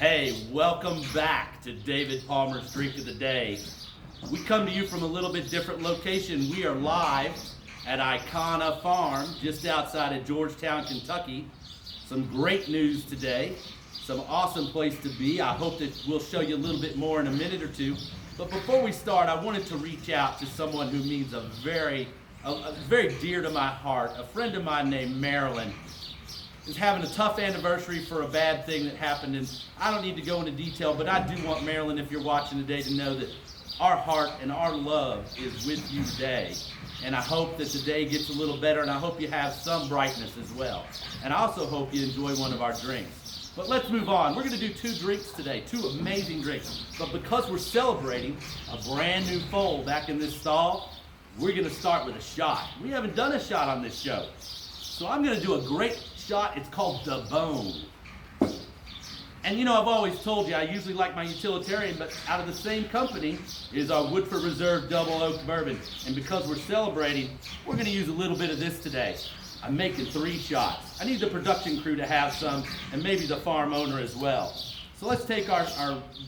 Hey, welcome back to David Palmer's Drink of the Day. We come to you from a little bit different location. We are live at Icona Farm, just outside of Georgetown, Kentucky. Some great news today. Some awesome place to be. I hope that we'll show you a little bit more in a minute or two. But before we start, I wanted to reach out to someone who means a very dear to my heart. A friend of mine named Marilyn is having a tough anniversary for a bad thing that happened, and I don't need to go into detail, but I do want Marilyn, if you're watching today, to know that our heart and our love is with you today. And I hope that the day gets a little better, and I hope you have some brightness as well. And I also hope you enjoy one of our drinks. But let's move on. We're going to do two drinks today, two amazing drinks. But because we're celebrating a brand new foal back in this stall, we're going to start with a shot. We haven't done a shot on this show. So I'm going to do a great shot. It's called the Bone. And you know, I've always told you I usually like my utilitarian, but out of the same company is our Woodford Reserve Double Oak Bourbon. And because we're celebrating, we're going to use a little bit of this today. I'm making 3 shots. I need the production crew to have some, and maybe the farm owner as well. So let's take our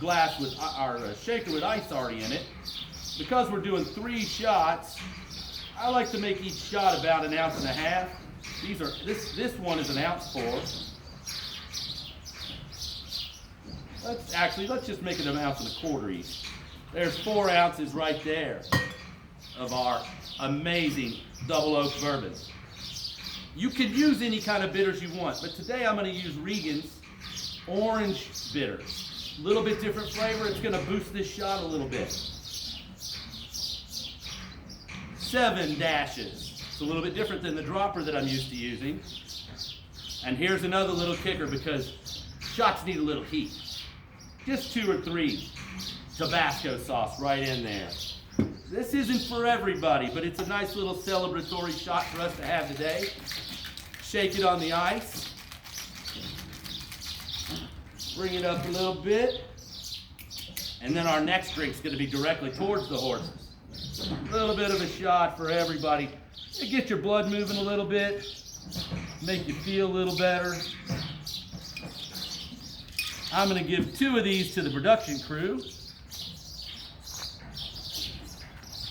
glass with our shaker with ice already in it. Because we're doing 3 shots, I like to make each shot about 1.5 ounces. This one is 1 ounce pour. Let's just make it 1.25 ounces each. There's 4 ounces right there of our amazing double oak bourbon. You can use any kind of bitters you want, but today I'm going to use Regan's orange bitters. A little bit different flavor. It's going to boost this shot a little bit. 7 dashes. It's a little bit different than the dropper that I'm used to using. And here's another little kicker, because shots need a little heat. Just 2 or 3 Tabasco sauce right in there. This isn't for everybody, but it's a nice little celebratory shot for us to have today. Shake it on the ice. Bring it up a little bit. And then our next drink's going to be directly towards the horses. A little bit of a shot for everybody. To get your blood moving a little bit, make you feel a little better. I'm going to give 2 of these to the production crew.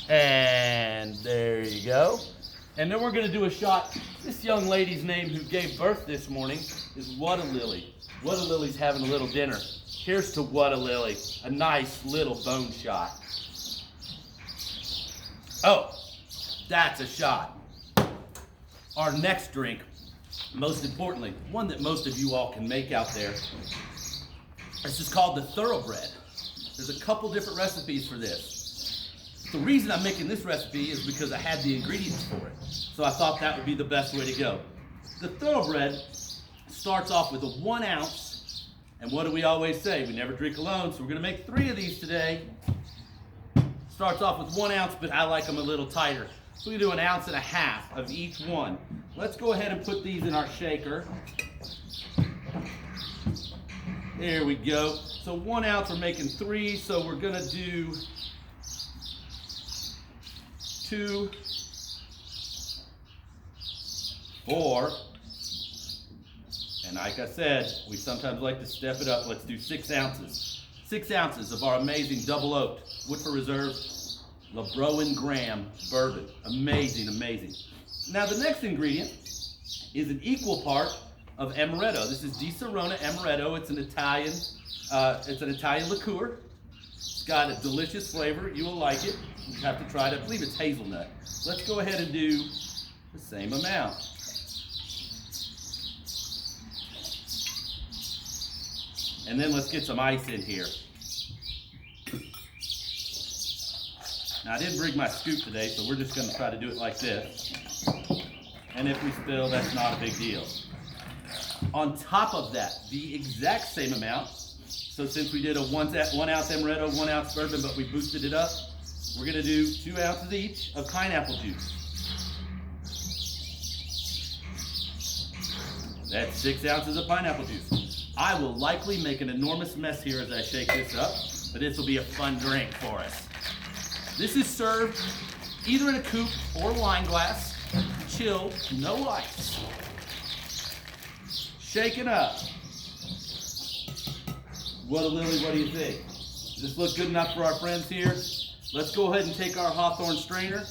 And there you go. And then we're going to do a shot. This young lady's name who gave birth this morning is What a Lily. What a Lily's having a little dinner. Here's to What a Lily. A nice little bone shot. Oh, that's a shot. Our next drink, most importantly, one that most of you all can make out there. This is called the Thoroughbred. There's a couple different recipes for this. The reason I'm making this recipe is because I had the ingredients for it. So I thought that would be the best way to go. The Thoroughbred starts off with a 1 ounce. And what do we always say? We never drink alone, so we're going to make 3 of these today. Starts off with 1 ounce, but I like them a little tighter. So we do 1.5 ounces of each one. Let's go ahead and put these in our shaker. There we go. So 1 ounce, we're making 3, so we're gonna do 2, 4, and like I said, we sometimes like to step it up. Let's do 6 ounces. 6 ounces of our amazing double oaked Woodford Reserve LeBrowen Graham bourbon. Amazing, amazing. Now the next ingredient is an equal part of amaretto. This is Di Serrone amaretto. It's an Italian liqueur. It's got a delicious flavor. You will like it. You have to try it. I believe it's hazelnut. Let's go ahead and do the same amount. And then let's get some ice in here. Now I didn't bring my scoop today, so we're just going to try to do it like this. And if we spill, that's not a big deal. On top of that, the exact same amount. So since we did a 1 ounce amaretto, 1 ounce bourbon, but we boosted it up, we're going to do 2 ounces each of pineapple juice. That's 6 ounces of pineapple juice. I will likely make an enormous mess here as I shake this up, but this will be a fun drink for us. This is served either in a coupe or wine glass, chilled, no ice. Shake it up. What do you think? Does this look good enough for our friends here? Let's go ahead and take our Hawthorne strainer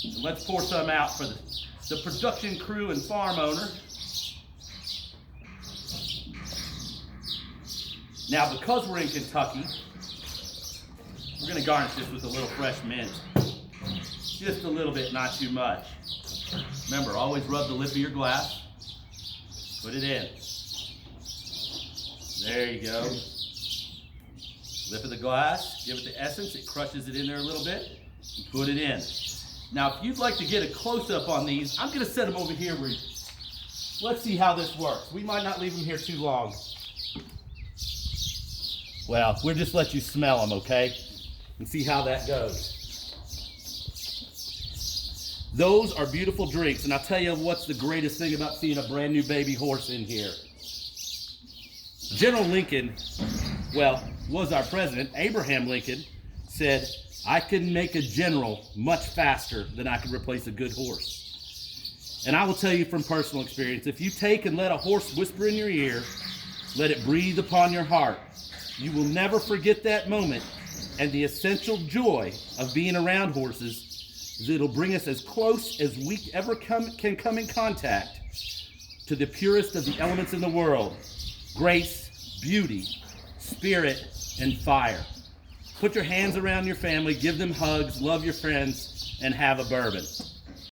and let's pour some out for the production crew and farm owner. Now, because we're in Kentucky, we're going to garnish this with a little fresh mint. Just a little bit, not too much. Remember, always rub the lip of your glass. Put it in. There you go. Lip of the glass, give it the essence, it crushes it in there a little bit, and put it in. Now, if you'd like to get a close-up on these, I'm going to set them over here. Let's see how this works. We might not leave them here too long. Well, we'll just let you smell them, okay? And see how that goes. Those are beautiful drinks, and I'll tell you what's the greatest thing about seeing a brand new baby horse in here. General Lincoln, well, was our president, Abraham Lincoln, said, I can make a general much faster than I can replace a good horse. And I will tell you from personal experience, if you take and let a horse whisper in your ear, let it breathe upon your heart, you will never forget that moment. And the essential joy of being around horses is it'll bring us as close as we ever can come in contact to the purest of the elements in the world: grace, beauty, spirit, and fire. Put your hands around your family, give them hugs, love your friends, and have a bourbon.